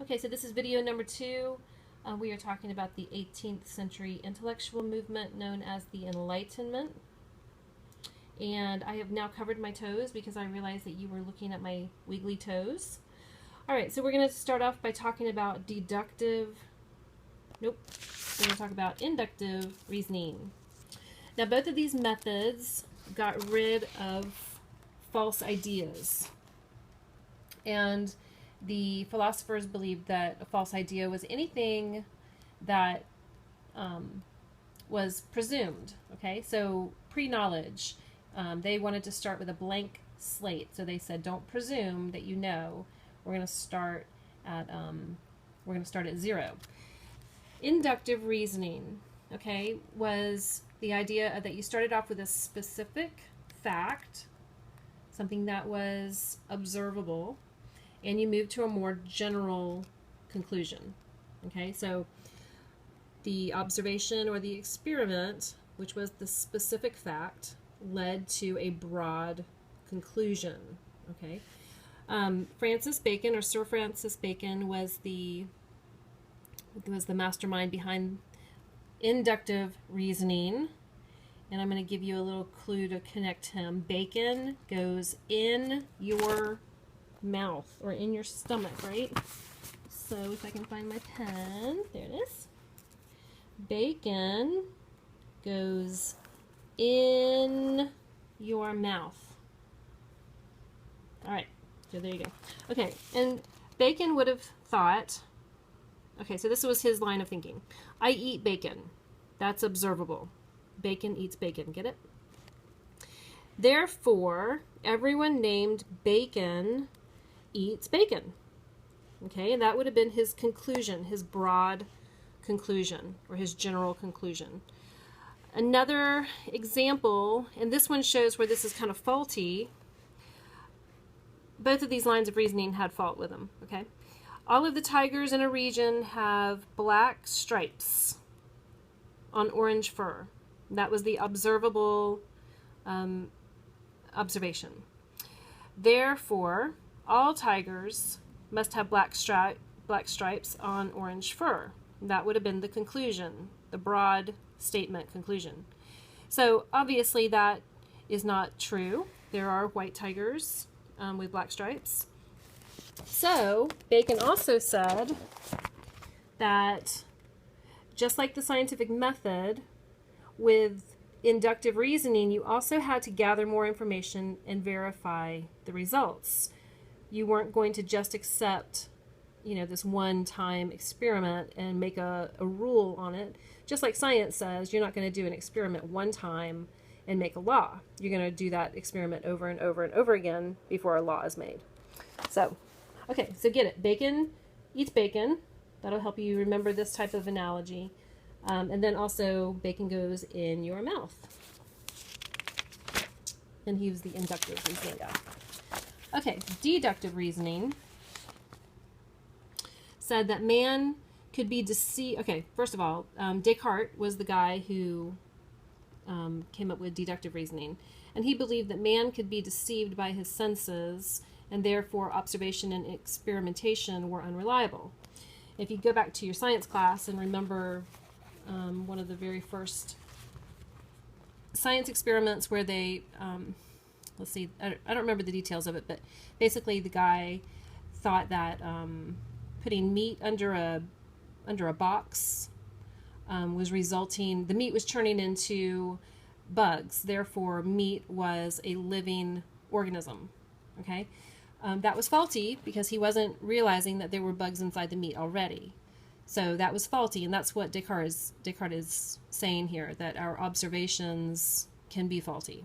Okay, so this is video number 2. We are talking about the 18th century intellectual movement known as the Enlightenment. And I have now covered my toes because I realized that you were looking at my wiggly toes. Alright, so we're going to start off by talking about we're going to talk about inductive reasoning. Now, both of these methods got rid of false ideas. And the philosophers believed that a false idea was anything that was presumed. Okay, so pre-knowledge, they wanted to start with a blank slate. So they said, don't presume that you know. We're going to start at 0. Inductive reasoning, okay, was the idea that you started off with a specific fact, something that was observable, and you move to a more general conclusion. Okay, so the observation or the experiment, which was the specific fact, led to a broad conclusion. Okay, Francis Bacon, or Sir Francis Bacon, was the mastermind behind inductive reasoning. And I'm going to give you a little clue to connect him. Bacon goes in your mouth or in your stomach, right? So if I can find my pen, there it is. Bacon goes in your mouth. All right, so there you go. Okay, and Bacon would have thought, okay, so this was his line of thinking. I eat bacon. That's observable. Bacon eats bacon. Get it? Therefore, everyone named Bacon eats bacon. Okay, and that would have been his conclusion, his broad conclusion, or his general conclusion. Another example, and this one shows where this is kind of faulty. Both of these lines of reasoning had fault with them. Okay, all of the tigers in a region have black stripes on orange fur. That was the observable observation. Therefore, all tigers must have black stripes on orange fur. That would have been the conclusion, the broad statement conclusion. So obviously that is not true. There are white tigers with black stripes. So Bacon also said that just like the scientific method, with inductive reasoning, you also had to gather more information and verify the results. You weren't going to just accept, this one-time experiment and make a rule on it. Just like science says, you're not going to do an experiment one time and make a law. You're going to do that experiment over and over and over again before a law is made. So, okay, so get it. Bacon eats bacon. That'll help you remember this type of analogy. And then also, bacon goes in your mouth. And he was the inductive reasoning guy. Okay, deductive reasoning said that man could be deceived. Okay, first of all, Descartes was the guy who came up with deductive reasoning. And he believed that man could be deceived by his senses, and therefore observation and experimentation were unreliable. If you go back to your science class and remember one of the very first science experiments where they, let's see, I don't remember the details of it, but basically the guy thought that putting meat under a box was resulting, the meat was turning into bugs, therefore meat was a living organism. Okay, that was faulty because he wasn't realizing that there were bugs inside the meat already. So that was faulty, and that's what Descartes is saying here, that our observations can be faulty.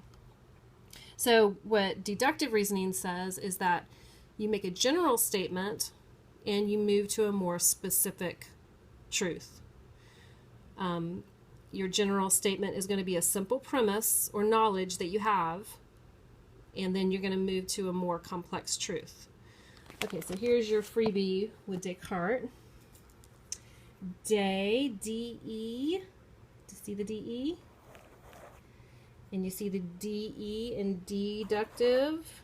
So what deductive reasoning says is that you make a general statement and you move to a more specific truth. Your general statement is going to be a simple premise or knowledge that you have, and then you're going to move to a more complex truth. Okay, so here's your freebie with Descartes. D-E. Do you see the D-E? And you see the D-E in deductive.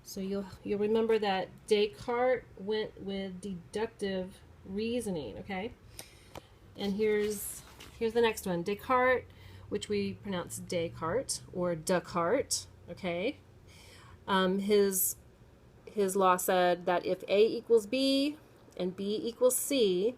So you'll remember that Descartes went with deductive reasoning, okay? And here's the next one. Descartes, which we pronounce Descartes or Descartes, okay? His law said that if A equals B and B equals C,